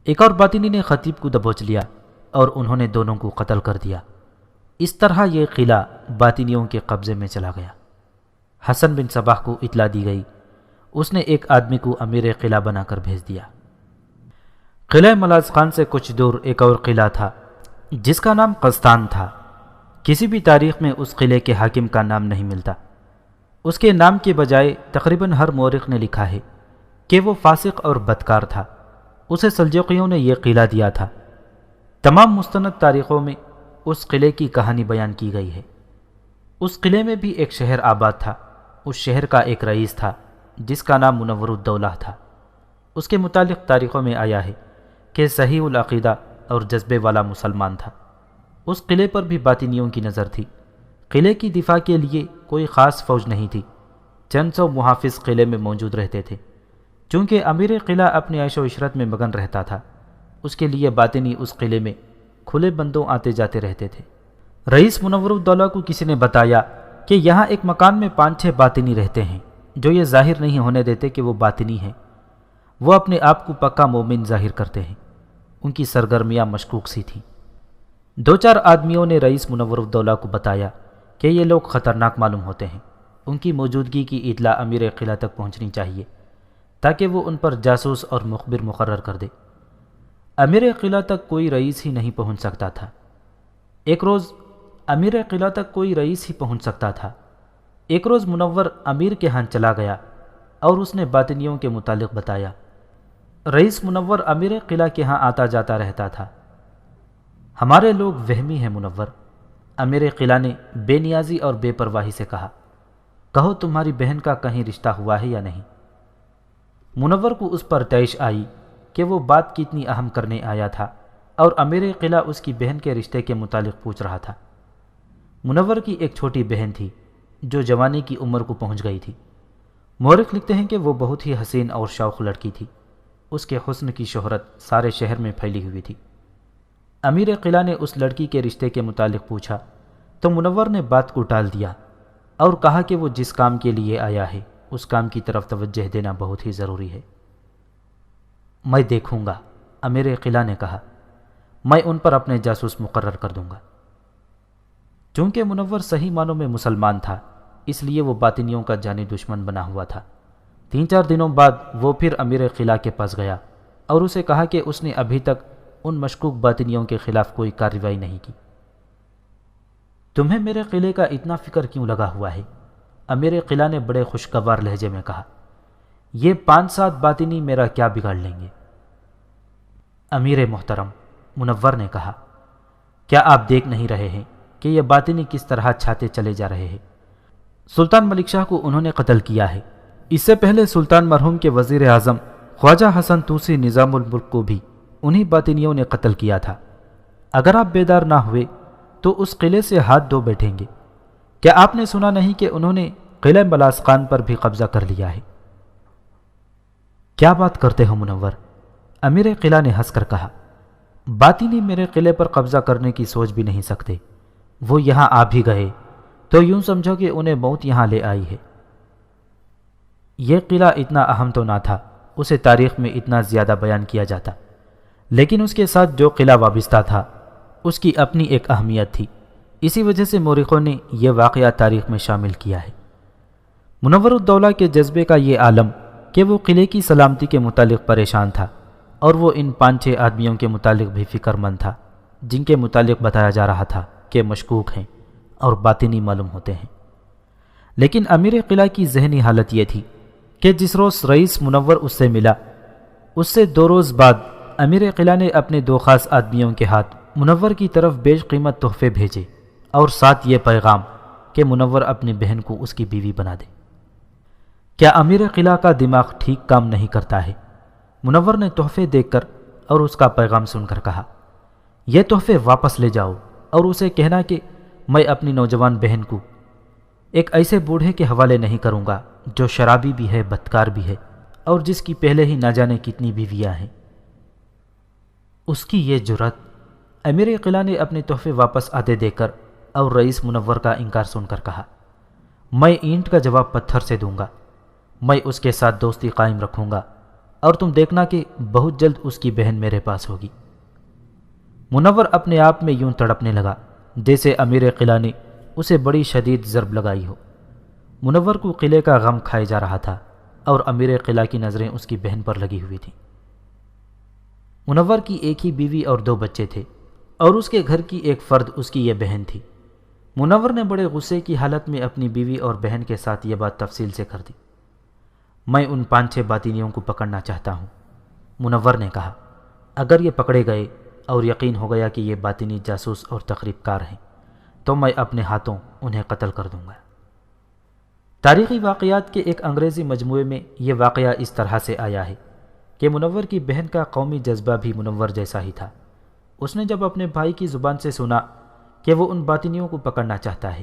ایک اور باطنی نے خطیب کو دبوچ لیا اور انہوں نے دونوں کو قتل کر دیا۔ اس طرح یہ قلعہ باطنیوں کے قبضے میں چلا گیا۔ حسن بن صباح کو اطلاع دی گئی۔ اس نے ایک آدمی کو امیر قلعہ بنا کر بھیج دیا۔ قلعہ ملاذ خان سے کچھ دور ایک اور قلعہ تھا جس کا نام قسطان تھا۔ کسی بھی تاریخ میں اس قلعے کے حاکم کا نام نہیں ملتا۔ اس کے نام کے بجائے تقریباً ہر مورخ نے لکھا ہے کہ وہ فاسق اور بدکار تھا۔ اسے سلجوقیوں نے یہ قلعہ دیا تھا۔ تمام مستند تاریخوں میں اس قلعے کی کہانی بیان کی گئی ہے۔ اس قلعے میں بھی ایک شہر آباد تھا۔ اس شہر کا ایک رئیس تھا جس کا نام منور الدولہ تھا۔ اس کے متعلق تاریخوں میں آیا ہے کہ صحیح العقیدہ اور جذبے والا مسلمان تھا۔ اس قلعے پر بھی باطنیوں کی نظر تھی۔ قلعے کی دفاع کے لیے کوئی خاص فوج نہیں تھی۔ چند سو محافظ قلعے میں موجود رہتے تھے۔ چونکہ امیر قلعہ اپنی عیش و عشرت میں مگن رہتا تھا اس کے لیے باطنی اس قلعے میں کھلے بندوں آتے جاتے رہتے تھے۔ رئیس منور الدولہ کو کسی نے بتایا کہ یہاں ایک مکان میں 5-6 باطنی رہتے ہیں جو یہ ظاہر نہیں ہونے دیتے کہ وہ باطنی ہیں۔ وہ اپنے آپ کو پکا مومن ظاہر کرتے ہیں۔ ان کی سرگرمیاں مشکوک سی تھیں۔ 2-4 آدمیوں نے رئیس منور الدولہ کو بتایا کہ یہ لوگ خطرناک معلوم ہوتے ہیں۔ ان کی موجودگی کی اطلاع امیر قلعہ تک پہنچنی چاہیے تاکہ وہ ان پر جاسوس اور مخبر مقرر کر دے۔ امیر قلعہ تک کوئی رئیس ہی نہیں پہنچ سکتا تھا۔ ایک روز امیر قلعہ تک کوئی رئیس ہی پہنچ سکتا تھا۔ ایک روز منور امیر کے ہاں چلا گیا اور اس نے باطنیوں کے متعلق بتایا۔ رئیس منور امیر قلعہ کے ہاں آتا جاتا رہتا تھا۔ ہمارے لوگ وہمی ہیں منور، امیر قلعہ نے بے نیازی اور بے پرواہی سے کہا۔ کہو تمہاری بہن کا کہیں رشتہ ہوا ہے یا نہیں؟ منور کو اس پر طیش آئی کہ وہ بات کتنی اہم کرنے آیا تھا اور امیر قلعہ اس کی بہن کے رشتے کے متعلق پوچھ رہا تھا۔ منور کی ایک چھوٹی بہن تھی جو جوانی کی عمر کو پہنچ گئی تھی۔ مورخ لکھتے ہیں کہ وہ بہت ہی حسین اور شوخ لڑکی تھی۔ اس کے حسن کی شہرت سارے شہر میں پھیلی ہوئی تھی۔ امیر قلعہ نے اس لڑکی کے رشتے کے متعلق پوچھا تو منور نے بات کو ٹال دیا اور کہا کہ وہ جس کام کے لیے آیا ہے اس کام کی طرف توجہ دینا بہت ہی ضروری ہے۔ میں دیکھوں گا، امیر قلعہ نے کہا، میں ان پر اپنے جاسوس مقرر کر دوں گا۔ چونکہ منور صحیح معنوں میں مسلمان تھا اس لیے وہ باطنیوں کا جانی دشمن بنا ہوا تھا۔ 3-4 دنوں بعد وہ پھر امیر قلعہ کے پاس گیا اور اسے کہا کہ اس نے ابھی تک ان مشکوک باطنیوں کے خلاف کوئی کارروائی نہیں کی۔ تمہیں میرے قلعے کا اتنا فکر کیوں لگا ہوا ہے؟ امیر قلعہ نے بڑے خوشگوار لہجے میں کہا۔ یہ 5-7 باطنی میرا کیا بگاڑ لیں گے؟ امیر محترم، منور نے کہا، کیا آپ دیکھ نہیں رہے ہیں کہ یہ باطنی کس طرح چھاتے چلے جا رہے ہیں؟ سلطان ملک شاہ کو انہوں نے قتل کیا ہے۔ اس سے پہلے سلطان مرحوم کے وزیر اعظم خواجہ حسن توسی نظام الملک کو بھی انہی باطنیوں نے قتل کیا تھا۔ اگر آپ بیدار نہ ہوئے تو اس قلعے سے ہاتھ دھو بیٹھیں گے۔ کیا آپ نے سنا نہیں کہ انہوں نے قلعہ ملاسخان پر بھی قبضہ کر لیا ہے؟ کیا بات کرتے ہو منور؟ امیر قلعہ نے ہنس کر کہا، باطنی میرے قلعے پر قبضہ کرنے کی سوچ بھی نہیں سکتے۔ وہ یہاں آ بھی گئے تو یوں سمجھو کہ انہیں موت یہاں لے آئی ہے۔ یہ قلعہ اتنا اہم تو نہ تھا، اسے تاریخ میں اتنا زیادہ بیان کیا جاتا، لیکن اس کے ساتھ جو قلعہ وابستہ تھا اس کی اپنی ایک اہمیت تھی۔ اسی وجہ سے مورخوں نے یہ واقعہ تاریخ میں شامل کیا ہے۔ منور الدولہ کے جذبے کا یہ عالم کہ وہ قلعے کی سلامتی کے متعلق پریشان تھا، اور وہ ان 5-6 آدمیوں کے متعلق بھی فکر مند تھا جن کے متعلق بتایا جا رہا تھا کہ مشکوک ہیں اور باطنی معلوم ہوتے ہیں۔ لیکن امیر قلعہ کی ذہنی حالت یہ تھی کہ جس روز رئیس منور اس سے ملا، اس سے 2 روز بعد امیر قلعہ نے اپنے 2 خاص آدمیوں کے ہاتھ منور کی طرف بیش قیمت تحفے بھیجے، اور ساتھ یہ پیغام کہ منور اپنی بہن کو اس کی بیوی بنا دے۔ کیا امیر قلعہ کا دماغ ٹھیک کام نہیں کرتا ہے؟ منور نے تحفے دیکھ کر اور اس کا پیغام سن کر کہا، یہ تحفے واپس لے جاؤ اور اسے کہنا کہ میں اپنی نوجوان بہن کو ایک ایسے بوڑھے کے حوالے نہیں کروں گا جو شرابی بھی ہے، بدکار بھی ہے، اور جس کی پہلے ہی نہ جانے کتنی بیویاں ہیں۔ اس کی یہ جرأت! امیر قلعہ نے اپنے تحفے واپس آتے دیکھ کر اور رئیس منور کا انکار سن کر کہا، میں اینٹ کا جواب پتھر سے دوں گا، میں اس کے ساتھ دوستی قائم رکھوں گا، اور تم دیکھنا کہ بہت جلد اس کی بہن میرے پاس ہوگی۔ منور اپنے آپ میں یوں تڑپنے لگا جیسے امیر قلعہ نے اسے بڑی شدید ضرب لگائی ہو۔ منور کو قلعے کا غم کھائے جا رہا تھا اور امیر قلعہ کی نظریں اس کی بہن پر لگی ہوئی تھیں۔ منور کی ایک ہی بیوی اور 2 بچے تھے، اور اس کے گھر کی ایک فرد اس کی یہ بہن تھی۔ منور نے بڑے غصے کی حالت میں اپنی بیوی اور بہن کے ساتھ یہ بات تفصیل سے کر دی۔ میں ان 5-6 باطنیوں کو پکڑنا چاہتا ہوں، منور نے کہا۔ اگر یہ پکڑے گئے اور یقین ہو گیا کہ یہ باطنی جاسوس اور تخریب کار ہیں تو میں اپنے ہاتھوں انہیں قتل کر دوں گا۔ تاریخی واقعات کے ایک انگریزی مجموعے میں یہ واقعہ اس طرح سے آیا ہے کہ منور کی بہن کا قومی جذبہ بھی منور جیسا ہی تھا۔ اس نے جب اپنے بھائی کی زبان سے سنا کہ وہ ان باطنیوں کو پکڑنا چاہتا ہے،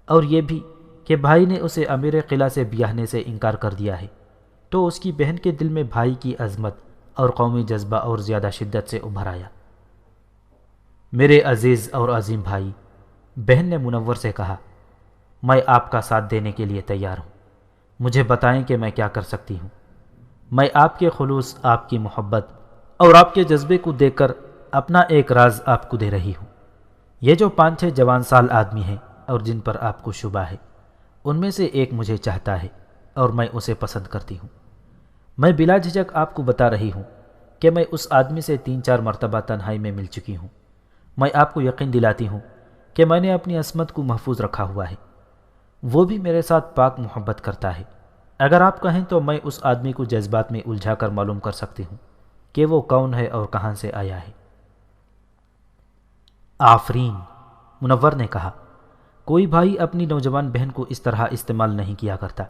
اور یہ بھی کہ بھائی نے اسے امیر قلعہ سے بیاہنے سے انکار کر دیا ہے، تو اس کی بہن کے دل میں بھائی کی عظمت اور قومی جذبہ اور زیادہ شدت سے ابھر آیا۔ میرے عزیز اور عظیم بھائی، بہن نے منور سے کہا، میں آپ کا ساتھ دینے کے لیے تیار ہوں۔ مجھے بتائیں کہ میں کیا کر سکتی ہوں۔ میں آپ کے خلوص، آپ کی محبت اور آپ کے جذبے کو دیکھ کر اپنا ایک راز آپ کو دے رہی ہوں۔ یہ جو 5-6 جوان سال آدمی ہیں اور جن پر آپ کو شبہ ہے، ان میں سے ایک مجھے چاہتا ہے اور میں اسے پسند کرتی ہوں۔ میں بلا جھجک آپ کو بتا رہی ہوں کہ میں اس آدمی سے 3-4 مرتبہ تنہائی میں مل چکی ہوں۔ میں آپ کو یقین دلاتی ہوں کہ میں نے اپنی عصمت کو محفوظ رکھا ہوا ہے۔ وہ بھی میرے ساتھ پاک محبت کرتا ہے۔ اگر آپ کہیں تو میں اس آدمی کو جذبات میں الجھا کر معلوم کر سکتی ہوں کہ وہ کون ہے اور کہاں سے آیا ہے۔ آفرین، منور نے کہا، کوئی بھائی اپنی نوجوان بہن کو اس طرح استعمال نہیں کیا کرتا،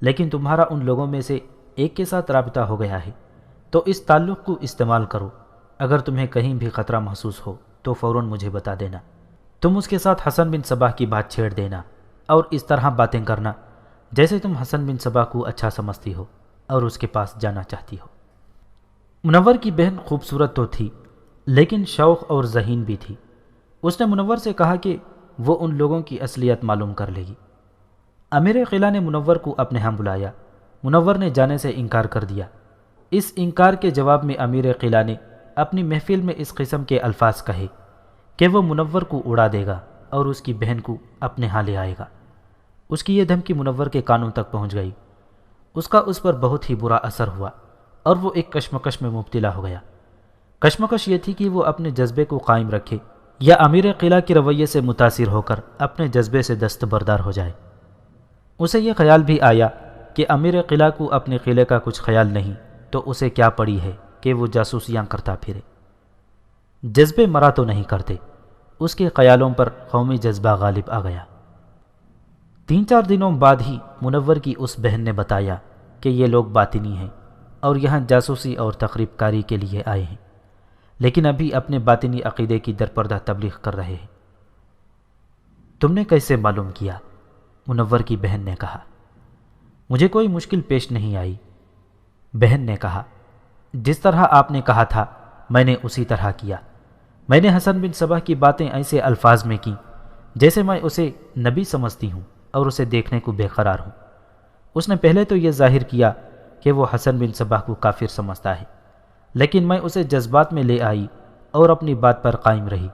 لیکن تمہارا ان لوگوں میں سے ایک کے ساتھ رابطہ ہو گیا ہے تو اس تعلق کو استعمال کرو۔ اگر تمہیں کہیں بھی خطرہ محسوس ہو تو فوراً مجھے بتا دینا۔ تم اس کے ساتھ حسن بن صباح کی بات چھیڑ دینا اور اس طرح باتیں کرنا جیسے تم حسن بن صباح کو اچھا سمجھتی ہو اور اس کے پاس جانا چاہتی ہو۔ منور کی بہن خوبصورت تو تھی لیکن شوق اور ذہین بھی تھی۔ اس نے منور سے کہا کہ وہ ان لوگوں کی اصلیت معلوم کر لے گی۔ امیر قلعہ نے منور کو اپنے ہاں بلایا۔ منور نے جانے سے انکار کر دیا۔ اس انکار کے جواب میں امیر قلعہ نے اپنی محفل میں اس قسم کے الفاظ کہے کہ وہ منور کو اڑا دے گا اور اس کی بہن کو اپنے ہاں لے آئے گا۔ اس کی یہ دھمکی منور کے کانوں تک پہنچ گئی۔ اس کا اس پر بہت ہی برا اثر ہوا اور وہ ایک کشمکش میں مبتلا ہو گیا۔ کشمکش یہ تھی کہ وہ اپنے جذبے کو قائم رکھے یا امیر قلعہ کے رویے سے متاثر ہو کر اپنے جذبے سے دستبردار ہو جائے۔ اسے یہ خیال بھی آیا کہ امیر قلعہ کو اپنے قلعے کا کچھ خیال نہیں تو اسے کیا پڑی ہے کہ وہ جاسوسیاں کرتا پھرے۔ جذبے مرا تو نہیں کرتے، اس کے خیالوں پر قومی جذبہ غالب آ گیا۔ 3-4 دنوں بعد ہی منور کی اس بہن نے بتایا کہ یہ لوگ باطنی ہیں اور یہاں جاسوسی اور تخریب کاری کے لیے آئے ہیں، لیکن ابھی اپنے باطنی عقیدے کی درپردہ تبلیغ کر رہے ہیں۔ تم نے کیسے معلوم کیا؟ منور کی بہن نے کہا۔ مجھے کوئی مشکل پیش نہیں آئی، بہن نے کہا۔ جس طرح آپ نے کہا تھا میں نے اسی طرح کیا۔ میں نے حسن بن صبح کی باتیں ایسے الفاظ میں کیں جیسے میں اسے نبی سمجھتی ہوں اور اسے دیکھنے کو بے قرار ہوں۔ اس نے پہلے تو یہ ظاہر کیا کہ وہ حسن بن صبح کو کافر سمجھتا ہے، لیکن میں اسے جذبات میں لے آئی اور اپنی بات پر قائم رہی۔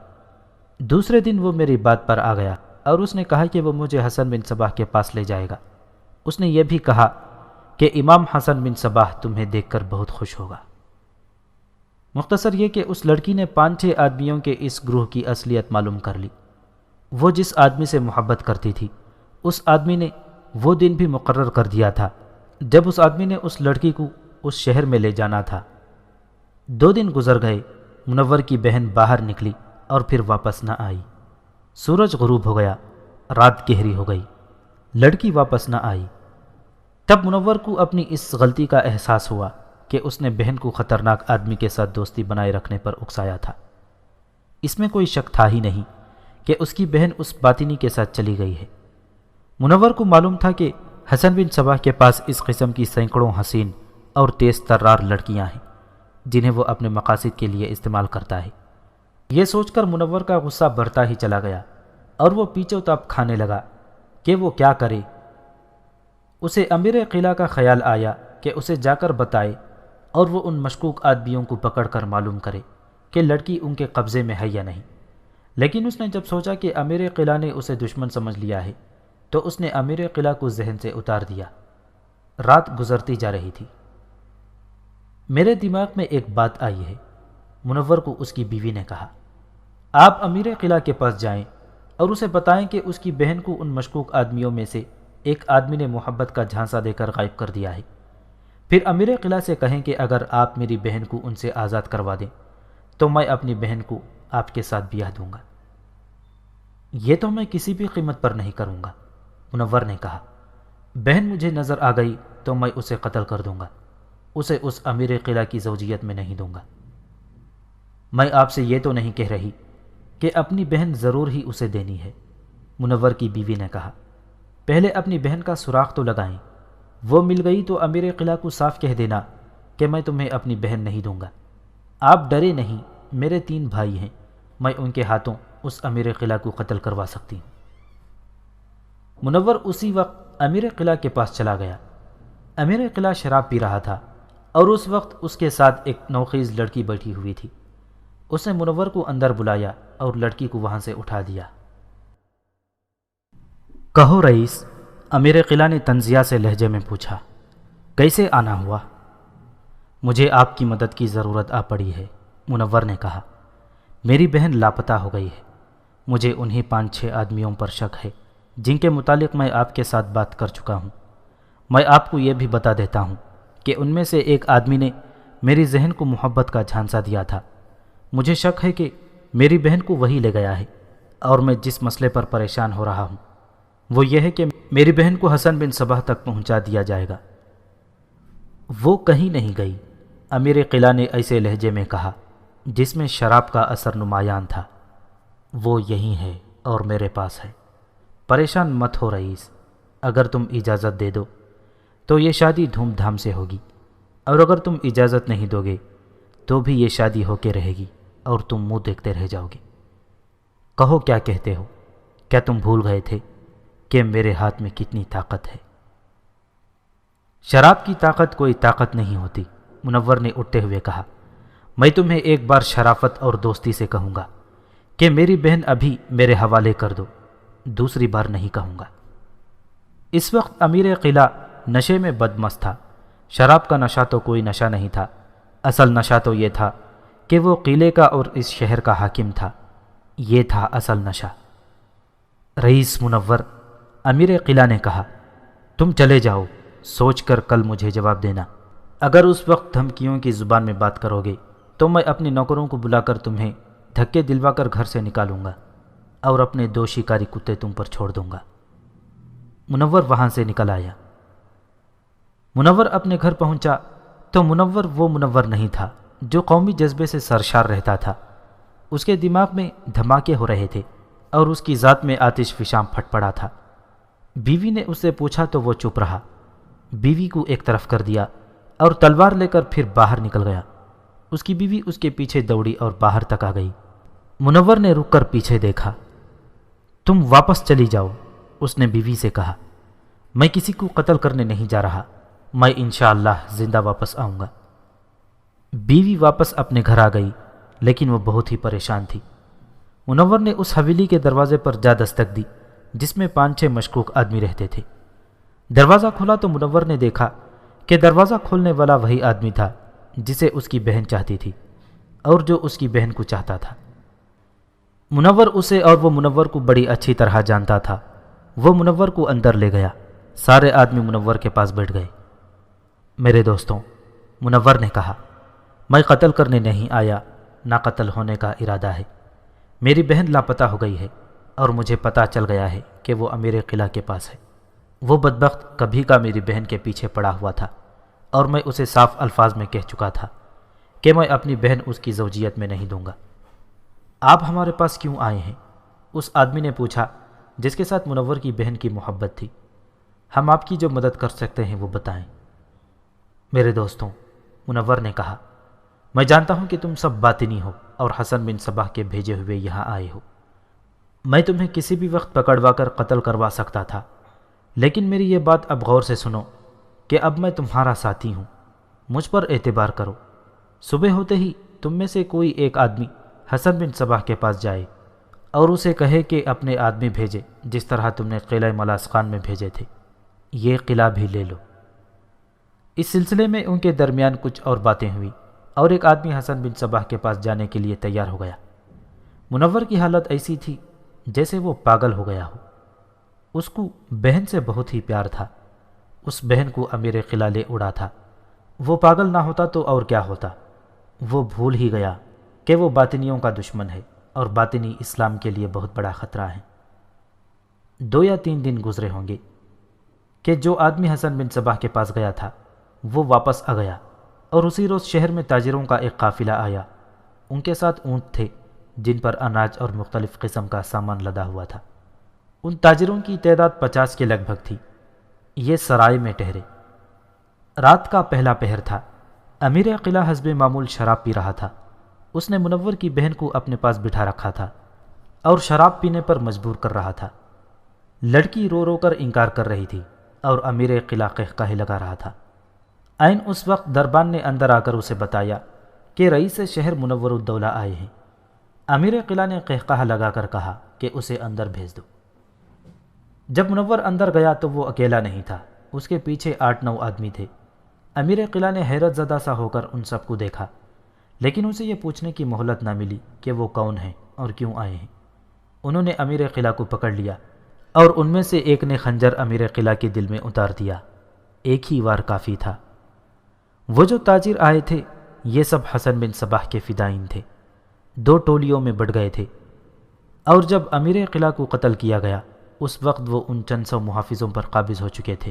دوسرے دن وہ میری بات پر آ گیا اور اس نے کہا کہ وہ مجھے حسن بن صبح کے پاس لے جائے گا۔ اس نے یہ بھی کہا کہ امام حسن بن صبح تمہیں دیکھ کر بہت خوش ہوگا۔ مختصر یہ کہ اس لڑکی نے 5-6 آدمیوں کے اس گروہ کی اصلیت معلوم کر لی۔ وہ جس آدمی سے محبت کرتی تھی اس آدمی نے وہ دن بھی مقرر کر دیا تھا جب اس آدمی نے اس لڑکی کو اس شہر میں لے جانا تھا۔ 2 دن گزر گئے، منور کی بہن باہر نکلی اور پھر واپس نہ آئی۔ سورج غروب ہو گیا، رات گہری ہو گئی، لڑکی واپس نہ آئی۔ تب منور کو اپنی اس غلطی کا احساس ہوا کہ اس نے بہن کو خطرناک آدمی کے ساتھ دوستی بنائے رکھنے پر اکسایا تھا۔ اس میں کوئی شک تھا ہی نہیں کہ اس کی بہن اس باطنی کے ساتھ چلی گئی ہے۔ منور کو معلوم تھا کہ حسن بن صبح کے پاس اس قسم کی سینکڑوں حسین اور تیز ترار لڑکیاں ہیں جنہیں وہ اپنے مقاصد کے لیے استعمال کرتا ہے۔ یہ سوچ کر منور کا غصہ بڑھتا ہی چلا گیا اور وہ پیچو تاب کھانے لگا کہ وہ کیا کرے۔ اسے امیر قلعہ کا خیال آیا کہ اسے جا کر بتائے اور وہ ان مشکوک آدمیوں کو پکڑ کر معلوم کرے کہ لڑکی ان کے قبضے میں ہے یا نہیں۔ لیکن اس نے جب سوچا کہ امیر قلعہ نے اسے دشمن سمجھ لیا ہے تو اس نے امیر قلعہ کو ذہن سے اتار دیا۔ رات گزرتی جا رہی تھی۔ میرے دماغ میں ایک بات آئی ہے، منور کو اس کی بیوی نے کہا۔ آپ امیر قلعہ کے پاس جائیں اور اسے بتائیں کہ اس کی بہن کو ان مشکوک آدمیوں میں سے ایک آدمی نے محبت کا جھانسا دے کر غائب کر دیا ہے۔ پھر امیر قلعہ سے کہیں کہ اگر آپ میری بہن کو ان سے آزاد کروا دیں تو میں اپنی بہن کو آپ کے ساتھ بیاہ دوں گا۔ یہ تو میں کسی بھی قیمت پر نہیں کروں گا، منور نے کہا۔ بہن مجھے نظر آ گئی تو میں اسے قتل کر دوں گا، اسے اس امیر قلعہ کی زوجیت میں نہیں دوں گا۔ میں آپ سے یہ تو نہیں کہہ رہی کہ اپنی بہن ضرور ہی اسے دینی ہے، منور کی بیوی نے کہا۔ پہلے اپنی بہن کا سراغ تو لگائیں، وہ مل گئی تو امیر قلعہ کو صاف کہہ دینا کہ میں تمہیں اپنی بہن نہیں دوں گا۔ آپ ڈرے نہیں، میرے 3 بھائی ہیں، میں ان کے ہاتھوں اس امیر قلعہ کو قتل کروا سکتی ہوں۔ منور اسی وقت امیر قلعہ کے پاس چلا گیا۔ امیر قلعہ شراب پی رہا تھا اور اس وقت اس کے ساتھ ایک نوخیز لڑکی بیٹھی ہوئی تھی۔ اس نے منور کو اندر بلایا اور لڑکی کو وہاں سے اٹھا دیا۔ کہو رئیس، امیر قلعہ نے تنزیہ سے لہجے میں پوچھا، کیسے آنا ہوا؟ مجھے آپ کی مدد کی ضرورت آ پڑی ہے، منور نے کہا۔ میری بہن لاپتہ ہو گئی ہے۔ مجھے انہی 5-6 آدمیوں پر شک ہے جن کے متعلق میں آپ کے ساتھ بات کر چکا ہوں۔ میں آپ کو یہ بھی بتا دیتا ہوں کہ ان میں سے ایک آدمی نے میری ذہن کو محبت کا جھانسا دیا تھا۔ مجھے شک ہے کہ میری بہن کو وہی لے گیا ہے، اور میں جس مسئلے پر پریشان ہو رہا ہوں وہ یہ ہے کہ میری بہن کو حسن بن صبح تک پہنچا دیا جائے گا۔ وہ کہیں نہیں گئی، امیر قلعہ نے ایسے لہجے میں کہا جس میں شراب کا اثر نمایاں تھا۔ وہ یہیں ہے اور میرے پاس ہے۔ پریشان مت ہو رئیس، اگر تم اجازت دے دو تو یہ شادی دھوم دھام سے ہوگی، اور اگر تم اجازت نہیں دو گے تو بھی یہ شادی ہو کے رہے گی اور تم منہ دیکھتے رہ جاؤ گے۔ کہو کیا کہتے ہو؟ کیا تم بھول گئے تھے کہ میرے ہاتھ میں کتنی طاقت ہے؟ شراب کی طاقت کوئی طاقت نہیں ہوتی، منور نے اٹھتے ہوئے کہا۔ میں تمہیں ایک بار شرافت اور دوستی سے کہوں گا کہ میری بہن ابھی میرے حوالے کر دو، دوسری بار نہیں کہوں گا۔ اس وقت امیر قلعہ نشے میں بدمست تھا۔ شراب کا نشہ تو کوئی نشہ نہیں تھا، اصل نشہ تو یہ تھا کہ وہ قلعے کا اور اس شہر کا حاکم تھا۔ یہ تھا اصل نشہ۔ رئیس منور، امیر قلعہ نے کہا، تم چلے جاؤ، سوچ کر کل مجھے جواب دینا۔ اگر اس وقت دھمکیوں کی زبان میں بات کرو گے تو میں اپنے نوکروں کو بلا کر تمہیں دھکے دلوا کر گھر سے نکالوں گا اور اپنے 2 شکاری کتے تم پر چھوڑ دوں گا۔ منور وہاں سے نکل آیا۔ منور اپنے گھر پہنچا تو منور وہ منور نہیں تھا جو قومی جذبے سے سرشار رہتا تھا۔ اس کے دماغ میں دھماکے ہو رہے تھے اور اس کی ذات میں آتش فشاں پھٹ پڑا تھا۔ بیوی نے اس سے پوچھا تو وہ چپ رہا۔ بیوی کو ایک طرف کر دیا اور تلوار لے کر پھر باہر نکل گیا۔ اس کی بیوی اس کے پیچھے دوڑی اور باہر تک آ گئی۔ منور نے رک کر پیچھے دیکھا۔ تم واپس چلی جاؤ، اس نے بیوی سے کہا۔ میں کسی کو قتل کرنے نہیں جا رہا، میں انشاءاللہ زندہ واپس آؤں گا۔ بیوی واپس اپنے گھر آ گئی، لیکن وہ بہت ہی پریشان تھی۔ منور نے اس حویلی کے دروازے پر جا دستک دی جس میں 5-6 مشکوک آدمی رہتے تھے۔ دروازہ کھولا تو منور نے دیکھا کہ دروازہ کھولنے والا وہی آدمی تھا جسے اس کی بہن چاہتی تھی اور جو اس کی بہن کو چاہتا تھا۔ منور اسے اور وہ منور کو بڑی اچھی طرح جانتا تھا۔ وہ منور کو اندر لے گیا۔ سارے آدمی منور کے پاس بیٹھ گئے۔ میرے دوستوں، منور نے کہا، میں قتل کرنے نہیں آیا، نہ قتل ہونے کا ارادہ ہے۔ میری بہن لاپتہ ہو گئی ہے اور مجھے پتہ چل گیا ہے کہ وہ امیر قلعہ کے پاس ہے۔ وہ بدبخت کبھی کا میری بہن کے پیچھے پڑا ہوا تھا اور میں اسے صاف الفاظ میں کہہ چکا تھا کہ میں اپنی بہن اس کی زوجیت میں نہیں دوں گا۔ آپ ہمارے پاس کیوں آئے ہیں؟ اس آدمی نے پوچھا جس کے ساتھ منور کی بہن کی محبت تھی۔ ہم آپ کی جو مدد کر سکتے ہیں وہ بتائیں۔ میرے دوستوں، منور نے کہا، میں جانتا ہوں کہ تم سب باطنی ہو اور حسن بن صباح کے بھیجے ہوئے یہاں آئے ہو۔ میں تمہیں کسی بھی وقت پکڑوا کر قتل کروا سکتا تھا، لیکن میری یہ بات اب غور سے سنو کہ اب میں تمہارا ساتھی ہوں، مجھ پر اعتبار کرو۔ صبح ہوتے ہی تم میں سے کوئی ایک آدمی حسن بن صباح کے پاس جائے اور اسے کہے کہ اپنے آدمی بھیجے جس طرح تم نے قلعہ ملاسقان میں بھیجے تھے، یہ قلعہ بھی لے لو۔ اس سلسلے میں ان کے درمیان کچھ اور باتیں ہوئی اور ایک آدمی حسن بن صباح کے پاس جانے کے لیے تیار ہو گیا۔ منور کی حالت ایسی تھی جیسے وہ پاگل ہو گیا ہو۔ اس کو بہن سے بہت ہی پیار تھا۔ اس بہن کو امیر قلعہ لے اڑا تھا۔ وہ پاگل نہ ہوتا تو اور کیا ہوتا؟ وہ بھول ہی گیا کہ وہ باطنیوں کا دشمن ہے اور باطنی اسلام کے لیے بہت بڑا خطرہ ہے۔ 2 یا 3 دن گزرے ہوں گے کہ جو آدمی حسن بن صباح کے پاس گیا تھا وہ واپس آ گیا اور اسی روز شہر میں تاجروں کا ایک قافلہ آیا۔ ان کے ساتھ اونٹ تھے جن پر اناج اور مختلف قسم کا سامان لدا ہوا تھا۔ ان تاجروں کی تعداد 50 کے لگ بھگ تھی۔ یہ سرائے میں ٹھہرے۔ رات کا پہلا پہر تھا۔ امیر قلعہ حسب معمول شراب پی رہا تھا۔ اس نے منور کی بہن کو اپنے پاس بٹھا رکھا تھا اور شراب پینے پر مجبور کر رہا تھا۔ لڑکی رو رو کر انکار کر رہی تھی اور امیر قلعہ قہقہے لگا رہا تھا۔ عین اس وقت دربان نے اندر آ کر اسے بتایا کہ رئیس شہر منور الدولہ آئے ہیں۔ امیر قلعہ نے قہقہہ لگا کر کہا کہ اسے اندر بھیج دو۔ جب منور اندر گیا تو وہ اکیلا نہیں تھا، اس کے پیچھے 8-9 آدمی تھے۔ امیر قلعہ نے حیرت زدہ سا ہو کر ان سب کو دیکھا، لیکن اسے یہ پوچھنے کی مہلت نہ ملی کہ وہ کون ہیں اور کیوں آئے ہیں۔ انہوں نے امیر قلعہ کو پکڑ لیا اور ان میں سے ایک نے خنجر امیر قلعہ کے دل میں اتار دیا۔ ایک ہی وار کافی تھا۔ وہ جو تاجر آئے تھے یہ سب حسن بن صباح کے فدائین تھے۔ 2 ٹولیوں میں بٹ گئے تھے اور جب امیر قلعہ کو قتل کیا گیا اس وقت وہ ان چند 100 محافظوں پر قابض ہو چکے تھے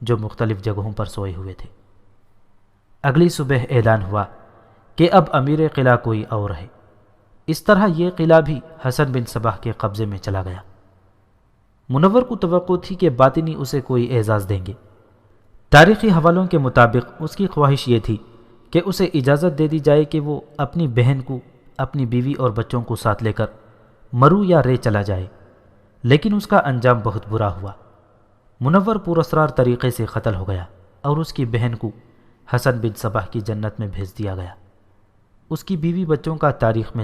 جو مختلف جگہوں پر سوئے ہوئے تھے۔ اگلی صبح اعلان ہوا کہ اب امیر قلعہ کوئی اور ہے۔ اس طرح یہ قلعہ بھی حسن بن صباح کے قبضے میں چلا گیا۔ منور کو توقع تھی کہ باطنی اسے کوئی اعزاز دیں گے۔ تاریخی حوالوں کے مطابق اس کی خواہش یہ تھی کہ اسے اجازت دے دی جائے کہ وہ اپنی بہن کو، اپنی بیوی اور بچوں کو ساتھ لے کر مرو یا رے چلا جائے، لیکن اس کا انجام بہت برا ہوا۔ منور پراسرار طریقے سے قتل ہو گیا اور اس کی بہن کو حسن بن صباح کی جنت میں بھیج دیا گیا۔ اس کی بیوی بچوں کا تاریخ میں